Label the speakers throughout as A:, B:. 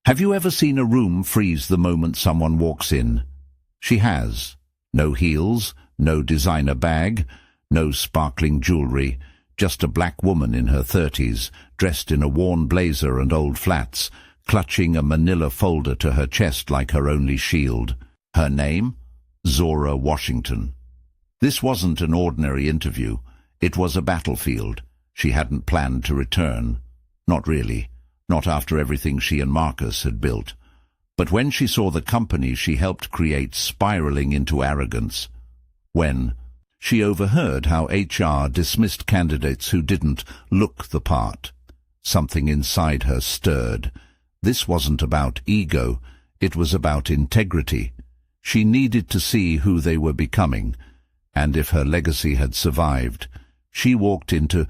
A: Have you ever seen a room freeze the moment someone walks in? She has. No heels, no designer bag, no sparkling jewelry, just a black woman in her 30s, dressed in a worn blazer and old flats, clutching a manila folder to her chest like her only shield. Her name? Zora Washington. This wasn't an ordinary interview. It was a battlefield. She hadn't planned to return. Not really. Not after everything she and Marcus had built. But when she saw the company she helped create spiraling into arrogance, when she overheard how HR dismissed candidates who didn't look the part, something inside her stirred. This wasn't about ego, it was about integrity. She needed to see who they were becoming, and if her legacy had survived. She walked into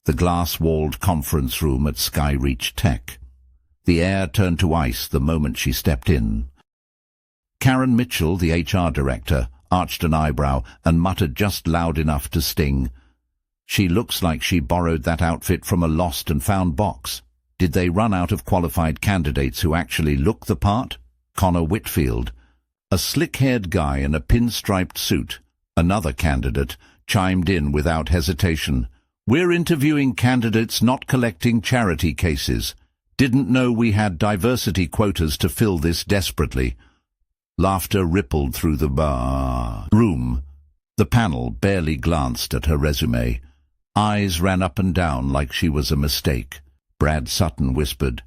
A: the glass-walled conference room at Skyreach Tech. The air turned to ice the moment she stepped in. Karen Mitchell, the HR director, arched an eyebrow and muttered just loud enough to sting. She looks like she borrowed that outfit from a lost and found box. Did they run out of qualified candidates who actually look the part? Connor Whitfield, a slick-haired guy in a pinstriped suit, another candidate, chimed in without hesitation. We're interviewing candidates, not collecting charity cases. Didn't know we had diversity quotas to fill this desperately. Laughter rippled through the room. The panel barely glanced at her resume. Eyes ran up and down like she was a mistake. Brad Sutton whispered,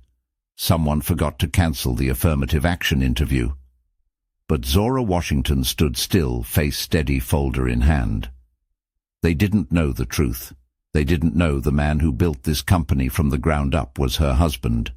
A: "Someone forgot to cancel the affirmative action interview." But Zora Washington stood still, face steady, folder in hand. They didn't know the truth. They didn't know the man who built this company from the ground up was her husband.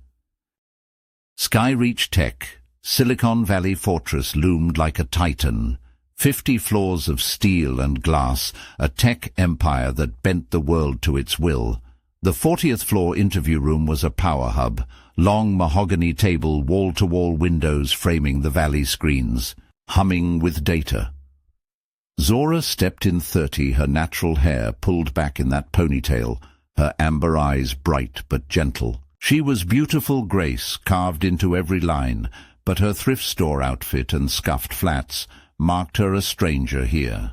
A: Skyreach Tech, Silicon Valley Fortress, loomed like a titan. 50 floors of steel and glass, a tech empire that bent the world to its will. The 40th floor interview room was a power hub, long mahogany table, wall-to-wall windows framing the valley screens, humming with data. Zora stepped in 30, her natural hair pulled back in that ponytail, her amber eyes bright but gentle. She was beautiful grace carved into every line, but her thrift store outfit and scuffed flats marked her a stranger here.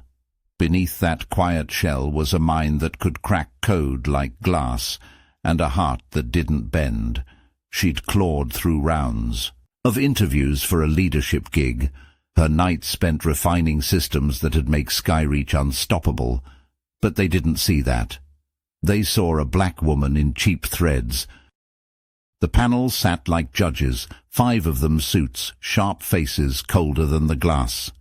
A: Beneath that quiet shell was a mind that could crack code like glass, and a heart that didn't bend. She'd clawed through rounds of interviews for a leadership gig, her nights spent refining systems that'd make Skyreach unstoppable. But they didn't see that. They saw a black woman in cheap threads. The panel sat like judges, 5 of them suits, sharp faces colder than the glass.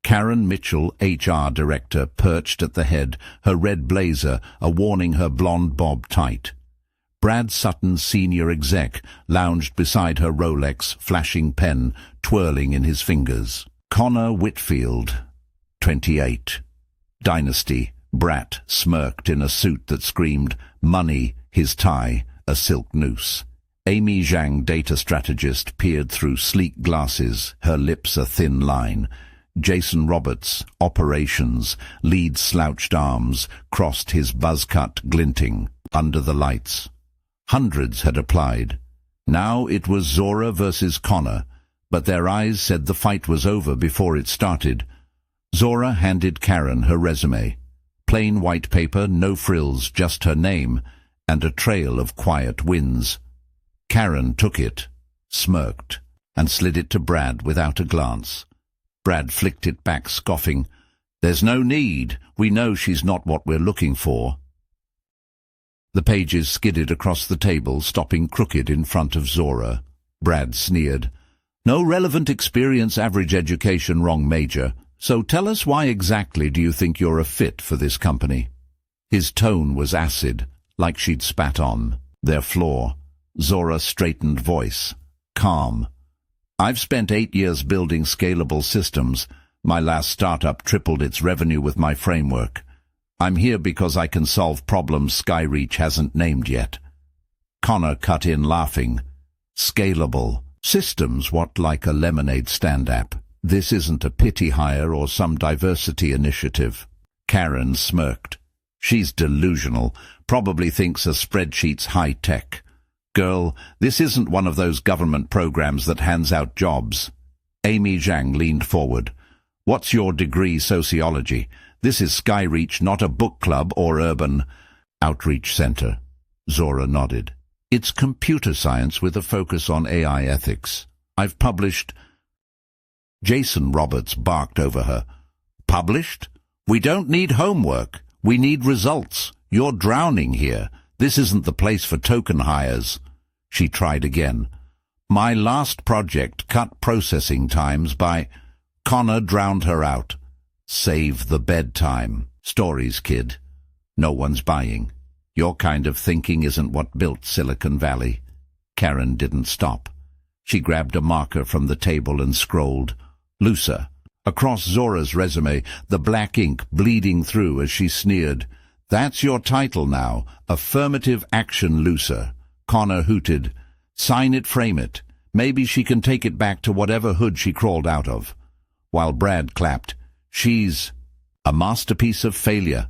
A: Karen Mitchell, HR director, perched at the head, her red blazer a-warning her blonde bob tight. Brad Sutton, senior exec, lounged beside her Rolex, flashing pen, twirling in his fingers. Connor Whitfield, 28. Dynasty, brat, smirked in a suit that screamed money, his tie, a silk noose. Amy Zhang, data strategist, peered through sleek glasses, her lips a thin line. Jason Roberts, operations, lead slouched arms, crossed his buzz cut glinting, under the lights. Hundreds had applied. Now it was Zora versus Connor, but their eyes said the fight was over before it started. Zora handed Karen her resume. Plain white paper, no frills, just her name, and a trail of quiet wins. Karen took it, smirked, and slid it to Brad without a glance. Brad flicked it back, scoffing. "There's no need. We know she's not what we're looking for." The pages skidded across the table, stopping crooked in front of Zora. Brad sneered. "No relevant experience, average education, wrong major. So tell us, why exactly do you think you're a fit for this company?" His tone was acid, like she'd spat on their floor. Zora's straightened voice, calm. "I've spent 8 years building scalable systems. My last startup tripled its revenue with my framework. I'm here because I can solve problems Skyreach hasn't named yet." Connor cut in, laughing. "Scalable systems, what, like a lemonade stand app? This isn't a pity hire or some diversity initiative." Karen smirked. "She's delusional, probably thinks a spreadsheet's high-tech." Girl, this isn't one of those government programs that hands out jobs. Amy Zhang leaned forward. What's your degree sociology? This is Skyreach, not a book club or urban outreach center. Zora nodded. It's computer science with a focus on AI ethics. I've published... Jason Roberts barked over her. Published? We don't need homework. We need results. You're drowning here. This isn't the place for token hires. She tried again. My last project cut processing times by... Connor drowned her out. Save the bedtime. Stories, kid. No one's buying. Your kind of thinking isn't what built Silicon Valley. Karen didn't stop. She grabbed a marker from the table and scrolled. Looser. Across Zora's resume, the black ink bleeding through as she sneered. That's your title now. Affirmative action looser. Connor hooted. Sign it, frame it. Maybe she can take it back to whatever hood she crawled out of. While Brad clapped, she's a masterpiece of failure.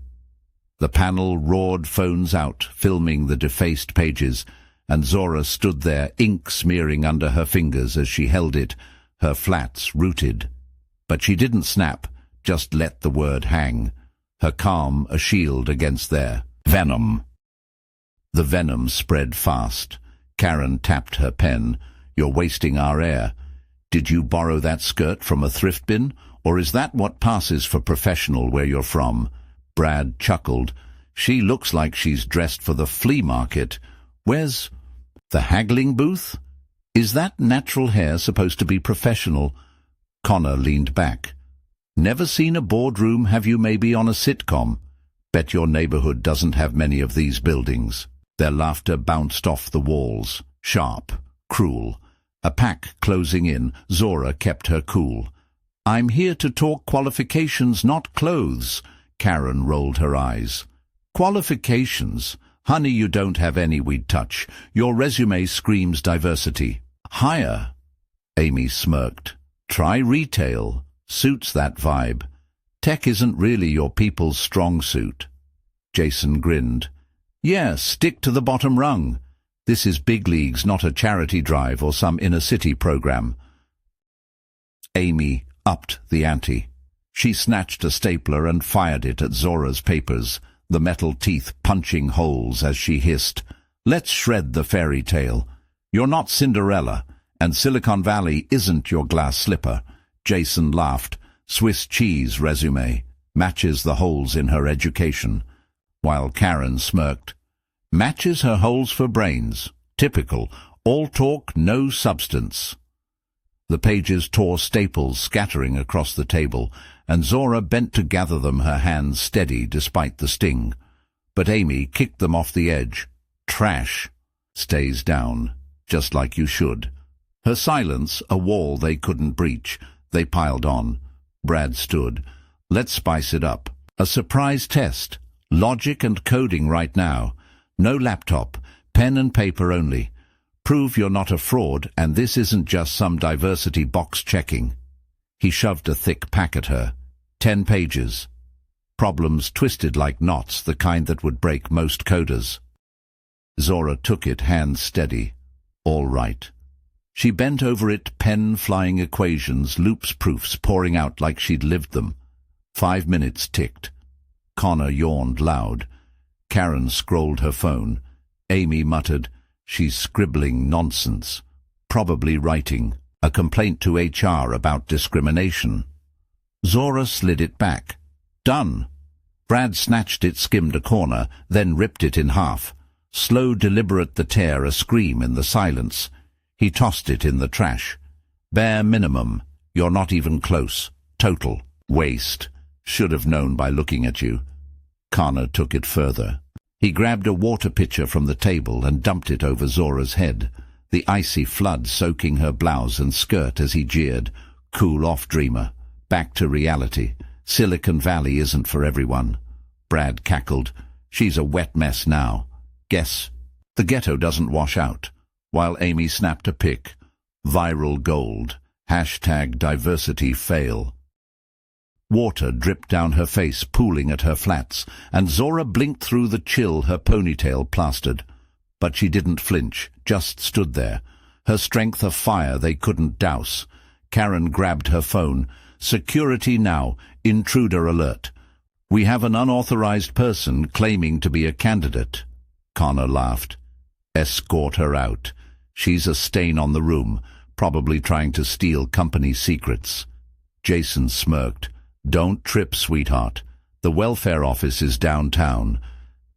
A: The panel roared phones out, filming the defaced pages, and Zora stood there, ink smearing under her fingers as she held it, her flats rooted. But she didn't snap, just let the word hang, her calm a shield against their venom. The venom spread fast. Karen tapped her pen. You're wasting our air. Did you borrow that skirt from a thrift bin, or is that what passes for professional where you're from? Brad chuckled. She looks like she's dressed for the flea market. Where's the haggling booth? Is that natural hair supposed to be professional? Connor leaned back. Never seen a boardroom, have you? Maybe on a sitcom? Bet your neighborhood doesn't have many of these buildings. Their laughter bounced off the walls, sharp, cruel. A pack closing in, Zora kept her cool. I'm here to talk qualifications, not clothes. Karen rolled her eyes. Qualifications? Honey, you don't have any we'd touch. Your resume screams diversity. Hire. Amy smirked. Try retail. Suits that vibe. Tech isn't really your people's strong suit. Jason grinned. Yeah, stick to the bottom rung. This is big leagues, not a charity drive or some inner-city program. Amy upped the ante. She snatched a stapler and fired it at Zora's papers, the metal teeth punching holes as she hissed, Let's shred the fairy tale. You're not Cinderella, and Silicon Valley isn't your glass slipper. Jason laughed. Swiss cheese resume. Matches the holes in her education. While Karen smirked. Matches her holes for brains. Typical. All talk, no substance. The pages tore staples scattering across the table, and Zora bent to gather them, her hands steady despite the sting. But Amy kicked them off the edge. Trash. Stays down. Just like you should. Her silence, a wall they couldn't breach. They piled on. Brad stood. Let's spice it up. A surprise test. Logic and coding right now. No laptop, pen and paper only. Prove you're not a fraud, and this isn't just some diversity box checking. He shoved a thick pack at her. 10 pages. Problems twisted like knots, the kind that would break most coders. Zora took it, hands steady. All right. She bent over it, pen flying equations, loops, proofs pouring out like she'd lived them. 5 minutes ticked. Connor yawned loud. Karen scrolled her phone. Amy muttered, She's scribbling nonsense. Probably writing a complaint to HR about discrimination. Zora slid it back. Done. Brad snatched it, skimmed a corner, then ripped it in half. Slow, deliberate, the tear, a scream in the silence. He tossed it in the trash. Bare minimum. You're not even close. Total. Waste. Should have known by looking at you. Connor took it further. He grabbed a water pitcher from the table and dumped it over Zora's head, the icy flood soaking her blouse and skirt as he jeered. Cool off, dreamer. Back to reality. Silicon Valley isn't for everyone. Brad cackled. She's a wet mess now. Guess the ghetto doesn't wash out. While Amy snapped a pic. Viral gold. Hashtag diversity fail. Water dripped down her face, pooling at her flats, and Zora blinked through the chill her ponytail plastered. but she didn't flinch, just stood there. Her strength of fire they couldn't douse. Karen grabbed her phone. "Security now. Intruder alert. We have an unauthorized person claiming to be a candidate." Connor laughed. "Escort her out. She's a stain on the room, probably trying to steal company secrets." Jason smirked. "Don't trip, sweetheart. The welfare office is downtown."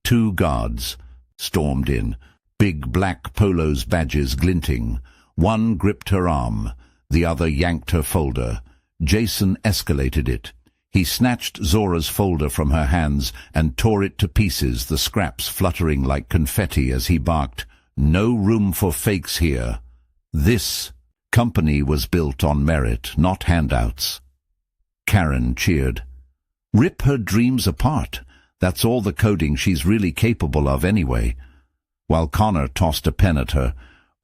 A: 2 guards stormed in, big black polos badges glinting. One gripped her arm, the other yanked her folder. Jason escalated it. He snatched Zora's folder from her hands and tore it to pieces, the scraps fluttering like confetti as he barked, "No room for fakes here. This company was built on merit, not handouts." Karen cheered. "Rip her dreams apart. That's all the coding she's really capable of anyway." While Connor tossed a pen at her,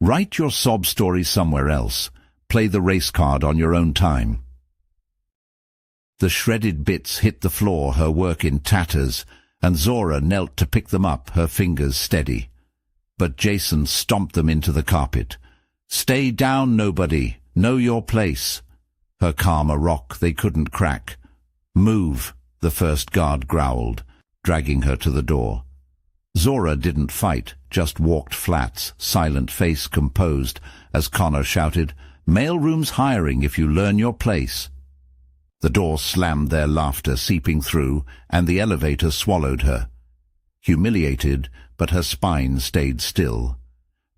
A: "Write your sob story somewhere else. Play the race card on your own time." The shredded bits hit the floor, her work in tatters, and Zora knelt to pick them up, her fingers steady. But Jason stomped them into the carpet. "Stay down, nobody. Know your place." Her calm a rock they couldn't crack. "Move," the first guard growled, dragging her to the door. Zora didn't fight, just walked flats, silent face composed, as Connor shouted, "Mailroom's hiring if you learn your place." The door slammed, their laughter seeping through, and the elevator swallowed her. Humiliated, but her spine stayed still.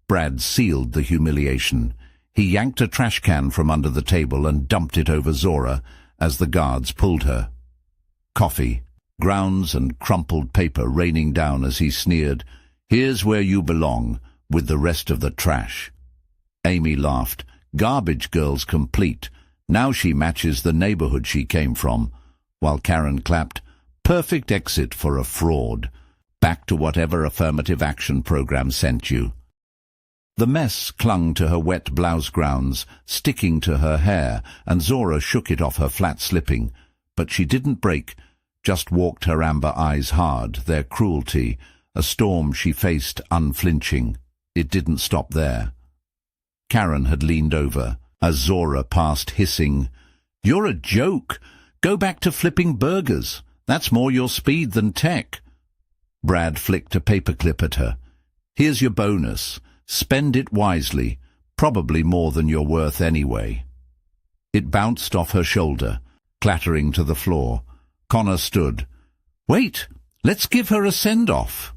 A: Brad sealed the humiliation. He yanked a trash can from under the table and dumped it over Zora as the guards pulled her. Coffee, grounds and crumpled paper raining down as he sneered, "Here's where you belong, with the rest of the trash." Amy laughed. "Garbage girl's complete. Now she matches the neighborhood she came from," while Karen clapped, "Perfect exit for a fraud. Back to whatever affirmative action program sent you." The mess clung to her wet blouse grounds, sticking to her hair, and Zora shook it off her flat slipping. But she didn't break, just walked her amber eyes hard, their cruelty, a storm she faced unflinching. It didn't stop there. Karen had leaned over, as Zora passed hissing, "You're a joke. Go back to flipping burgers. That's more your speed than tech." Brad flicked a paperclip at her. "Here's your bonus. Spend it wisely. Probably more than you're worth anyway." It bounced off her shoulder, clattering to the floor. Connor stood. "Wait, let's give her a send-off."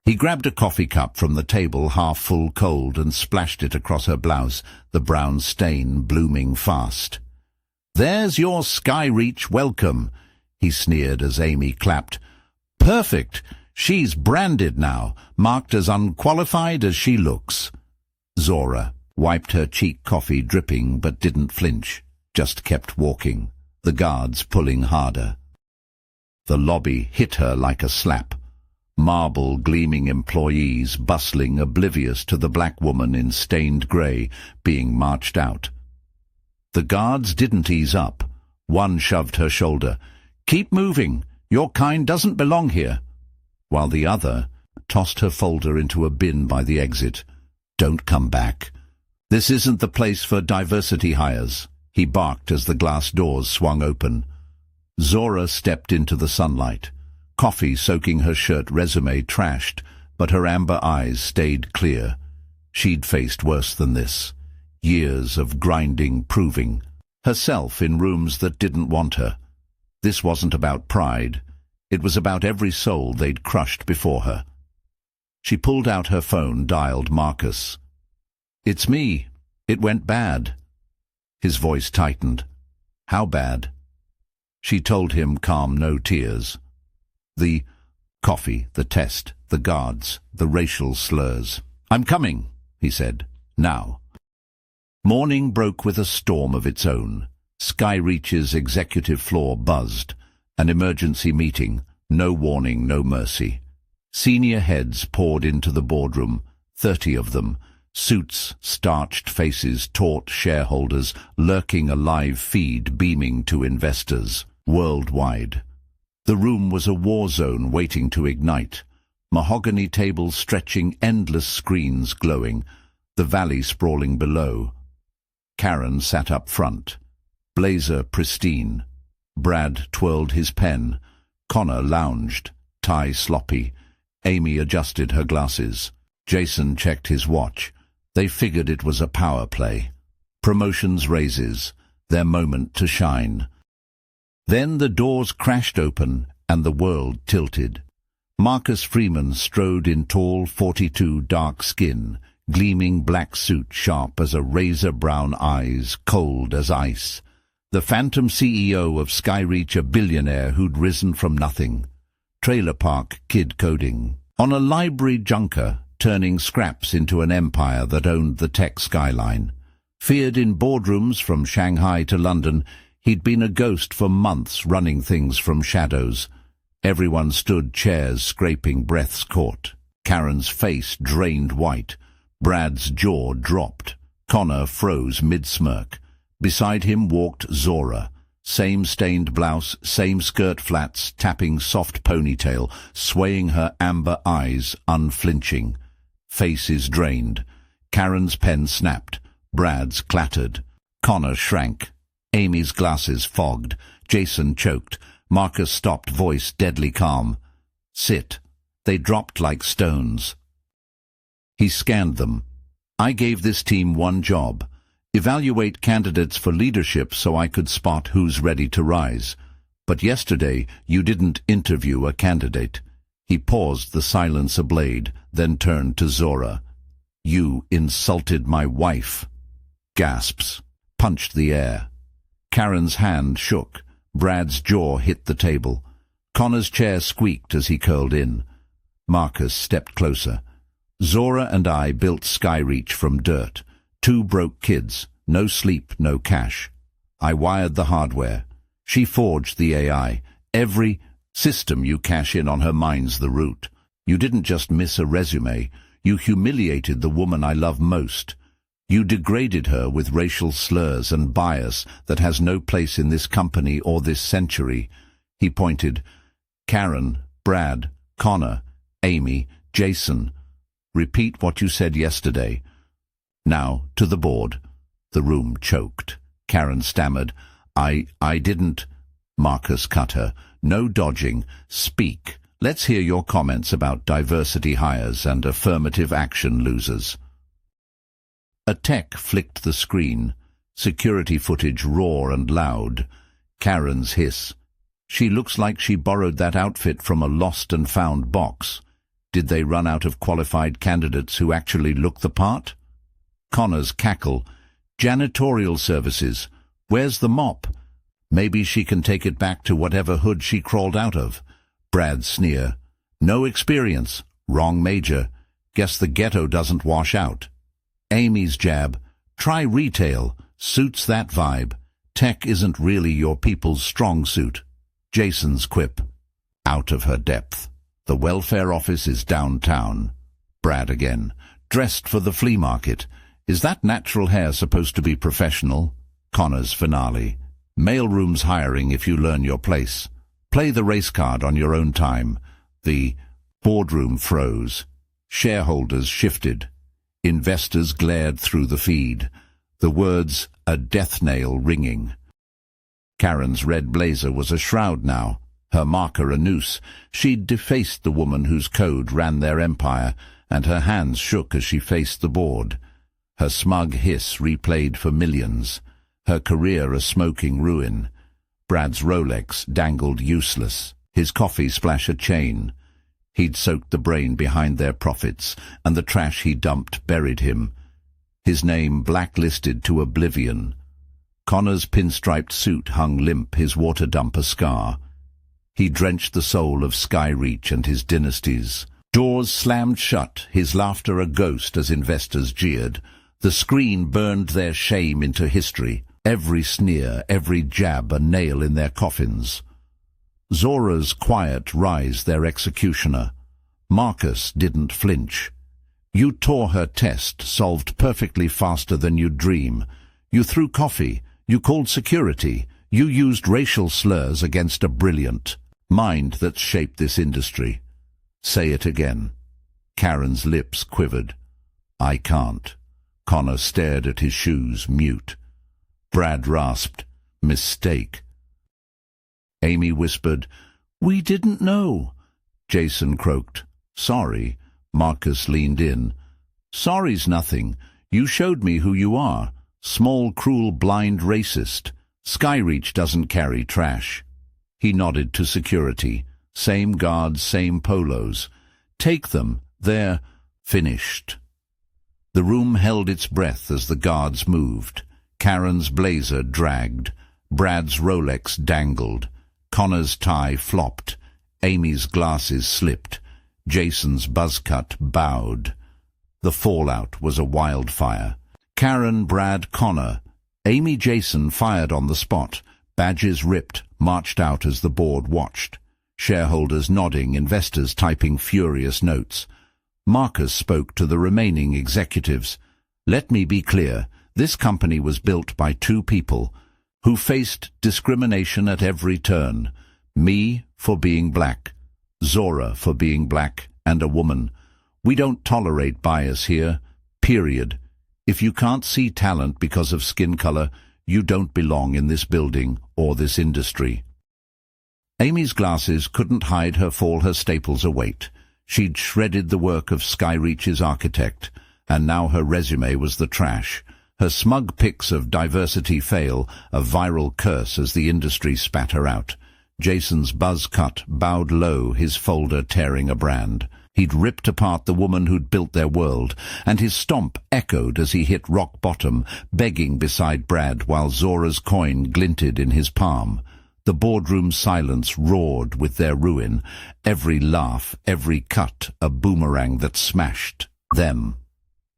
A: He grabbed a coffee cup from the table, half full cold, and splashed it across her blouse, the brown stain blooming fast. "There's your Skyreach welcome," he sneered as Amy clapped. "Perfect. She's branded now, marked as unqualified as she looks." Zora wiped her cheek, coffee dripping, but didn't flinch, just kept walking, the guards pulling harder. The lobby hit her like a slap. Marble gleaming employees bustling, oblivious to the black woman in stained grey being marched out. The guards didn't ease up. One shoved her shoulder. "Keep moving. Your kind doesn't belong here." While the other tossed her folder into a bin by the exit. "Don't come back. This isn't the place for diversity hires," he barked as the glass doors swung open. Zora stepped into the sunlight. Coffee soaking her shirt, resume trashed, but her amber eyes stayed clear. She'd faced worse than this. Years of grinding, proving herself in rooms that didn't want her. This wasn't about pride. It was about every soul they'd crushed before her. She pulled out her phone, dialed Marcus. "It's me. It went bad." His voice tightened. "How bad?" She told him, calm, no tears. The coffee, the test, the guards, the racial slurs. "I'm coming," he said. "Now." Morning broke with a storm of its own. Skyreach's executive floor buzzed. An emergency meeting. No warning, no mercy. Senior heads poured into the boardroom, 30 of them. Suits, starched faces, taut shareholders, lurking a live feed beaming to investors. Worldwide. The room was a war zone waiting to ignite. mahogany tables stretching, endless screens glowing, the valley sprawling below. Karen sat up front, blazer pristine. Brad twirled his pen. Connor lounged, tie sloppy. Amy adjusted her glasses. Jason checked his watch. They figured it was a power play. Promotions raises, their moment to shine. Then the doors crashed open and the world tilted. Marcus Freeman strode in tall 42 dark skin, gleaming black suit sharp as a razor, brown eyes cold as ice. The phantom CEO of Skyreach, a billionaire who'd risen from nothing. Trailer park kid coding. On a library junker, turning scraps into an empire that owned the tech skyline. Feared in boardrooms from Shanghai to London, he'd been a ghost for months, running things from shadows. Everyone stood, chairs scraping, breaths caught. Karen's face drained white. Brad's jaw dropped. Connor froze mid-smirk. Beside him walked Zora. Same stained blouse, same skirt flats, tapping soft ponytail, swaying her amber eyes, unflinching. Faces drained. Karen's pen snapped. Brad's clattered. Connor shrank. Amy's glasses fogged. Jason choked. Marcus stopped, voice deadly calm. Sit. They dropped like stones. He scanned them. I gave this team one job. Evaluate candidates for leadership so I could spot who's ready to rise. But yesterday you didn't interview a candidate. He paused, the silence ablaze, then turned to Zora. You insulted my wife. Gasps. Punched the air. Karen's hand shook. Brad's jaw hit the table. Connor's chair squeaked as he curled in. Marcus stepped closer. Zora and I built Skyreach from dirt. 2 broke kids, no sleep, no cash. I wired the hardware. She forged the AI. Every system you cash in on her mine's the root. You didn't just miss a resume. You humiliated the woman I love most. You degraded her with racial slurs and bias that has no place in this company or this century. He pointed. Karen, Brad, Connor, Amy, Jason. Repeat what you said yesterday. Now, to the board. The room choked. Karen stammered. I didn't. Marcus cut her. No dodging. Speak. Let's hear your comments about diversity hires and affirmative action losers. A tech flicked the screen. Security footage raw and loud. Karen's hiss. She looks like she borrowed that outfit from a lost and found box. Did they run out of qualified candidates who actually look the part? Connor's cackle. Janitorial services. Where's the mop? Maybe she can take it back to whatever hood she crawled out of. Brad's sneer. No experience. Wrong major. Guess the ghetto doesn't wash out. Amy's jab. Try retail. Suits that vibe. Tech isn't really your people's strong suit. Jason's quip. Out of her depth. The welfare office is downtown. Brad again. Dressed for the flea market. Is that natural hair supposed to be professional? Connor's finale. Mailroom's hiring if you learn your place. Play the race card on your own time. The boardroom froze. Shareholders shifted. Investors glared through the feed. The words, a death nail ringing. Karen's red blazer was a shroud now, her marker a noose. She'd defaced the woman whose code ran their empire, and her hands shook as she faced the board. Her smug hiss replayed for millions, her career a smoking ruin. Brad's Rolex dangled useless, his coffee splash a chain. He'd soaked the brain behind their profits, and the trash he dumped buried him. His name blacklisted to oblivion. Connor's pinstriped suit hung limp, his water dump a scar. He drenched the soul of Skyreach and his dynasties. Doors slammed shut, his laughter a ghost as investors jeered. The screen burned their shame into history, every sneer, every jab a nail in their coffins. Zora's quiet rise their executioner. Marcus didn't flinch. You tore her test, solved perfectly faster than you'd dream. You threw coffee, you called security, you used racial slurs against a brilliant mind that's shaped this industry. Say it again. Karen's lips quivered. I can't. Connor stared at his shoes, mute. Brad rasped, mistake. Amy whispered, we didn't know. Jason croaked, sorry. Marcus leaned in. Sorry's nothing. You showed me who you are. Small, cruel, blind racist. Skyreach doesn't carry trash. He nodded to security. Same guards, same polos. Take them. They're finished. The room held its breath as the guards moved. Karen's blazer dragged. Brad's Rolex dangled. Connor's tie flopped. Amy's glasses slipped. Jason's buzzcut bowed. The fallout was a wildfire. Karen, Brad, Connor. Amy, Jason fired on the spot. Badges ripped, marched out as the board watched. Shareholders nodding, investors typing furious notes. Marcus spoke to the remaining executives. Let me be clear, this company was built by two people who faced discrimination at every turn. Me for being black, Zora for being black and a woman. We don't tolerate bias here, period. If you can't see talent because of skin color, you don't belong in this building or this industry. Amy's glasses couldn't hide her fall, her staples await. She'd shredded the work of Skyreach's architect, and now her resume was the trash. Her smug pics of diversity fail, a viral curse as the industry spat her out. Jason's buzz cut bowed low, his folder tearing a brand. He'd ripped apart the woman who'd built their world, and his stomp echoed as he hit rock bottom, begging beside Brad while Zora's coin glinted in his palm. The boardroom silence roared with their ruin, every laugh, every cut, a boomerang that smashed them.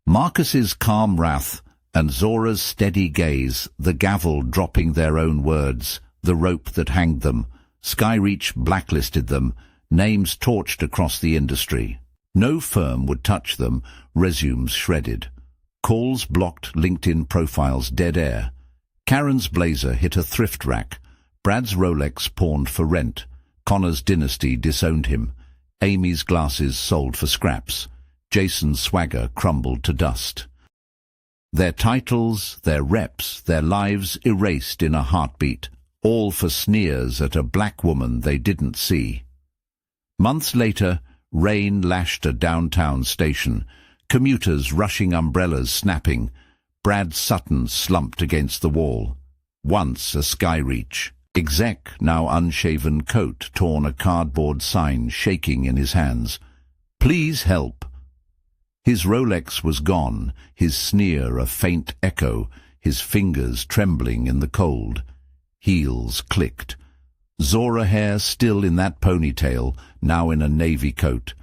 A: Marcus's calm wrath and Zora's steady gaze, the gavel dropping their own words, the rope that hanged them. Skyreach blacklisted them, names torched across the industry. No firm would touch them, resumes shredded. Calls blocked, LinkedIn profiles dead air. Karen's blazer hit a thrift rack. Brad's Rolex pawned for rent. Connor's dynasty disowned him. Amy's glasses sold for scraps. Jason's swagger crumbled to dust. Their titles, their reps, their lives erased in a heartbeat, all for sneers at a black woman they didn't see. Months later, rain lashed a downtown station, commuters rushing, umbrellas snapping. Brad Sutton slumped against the wall. Once a Skyreach exec, now unshaven coat, torn, a cardboard sign shaking in his hands. Please help. His Rolex was gone, his sneer a faint echo, his fingers trembling in the cold. Heels clicked. Zora hair still in that ponytail, now in a navy coat.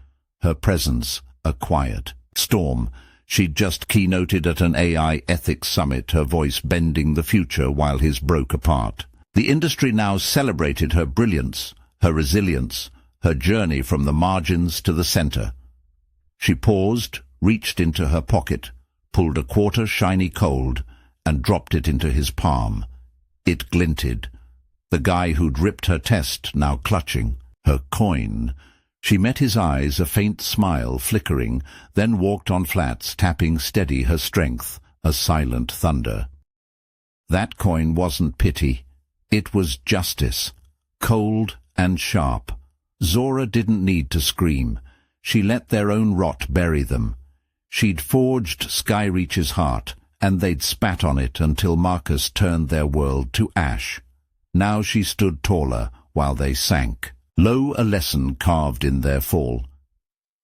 A: Her presence a quiet storm. She'd just keynoted at an AI ethics summit, her voice bending the future while his broke apart. The industry now celebrated her brilliance, her resilience, her journey from the margins to the center. She paused, reached into her pocket, pulled a quarter shiny cold, and dropped it into his palm. It glinted. The guy who'd ripped her test now clutching her coin. She met his eyes, a faint smile flickering, then walked on flats, tapping steady her strength, a silent thunder. That coin wasn't pity. It was justice, cold and sharp. Zora didn't need to scream. She let their own rot bury them. She'd forged Skyreach's heart, and they'd spat on it until Marcus turned their world to ash. Now she stood taller while they sank. Lo, a lesson carved in their fall.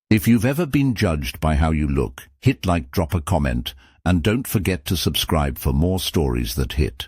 A: If you've ever been judged by how you look, hit like, drop a comment, and don't forget to subscribe for more stories that hit.